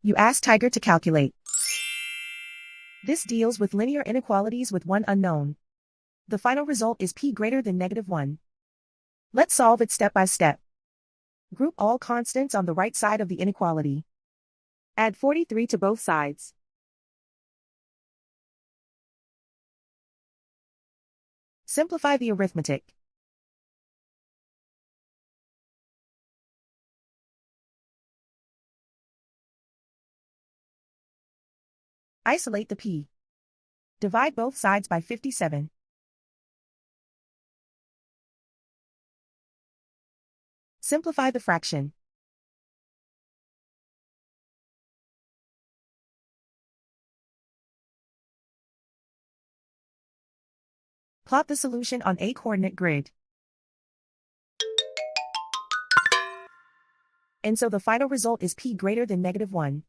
You ask Tiger to calculate. This deals with linear inequalities with one unknown. The final result is p greater than -1. Let's solve it step by step. Group all constants on the right side of the inequality. Add 43 to both sides. Simplify the arithmetic. Isolate the p. Divide both sides by 57. Simplify the fraction. Plot the solution on a coordinate grid. And so the final result is p greater than -1.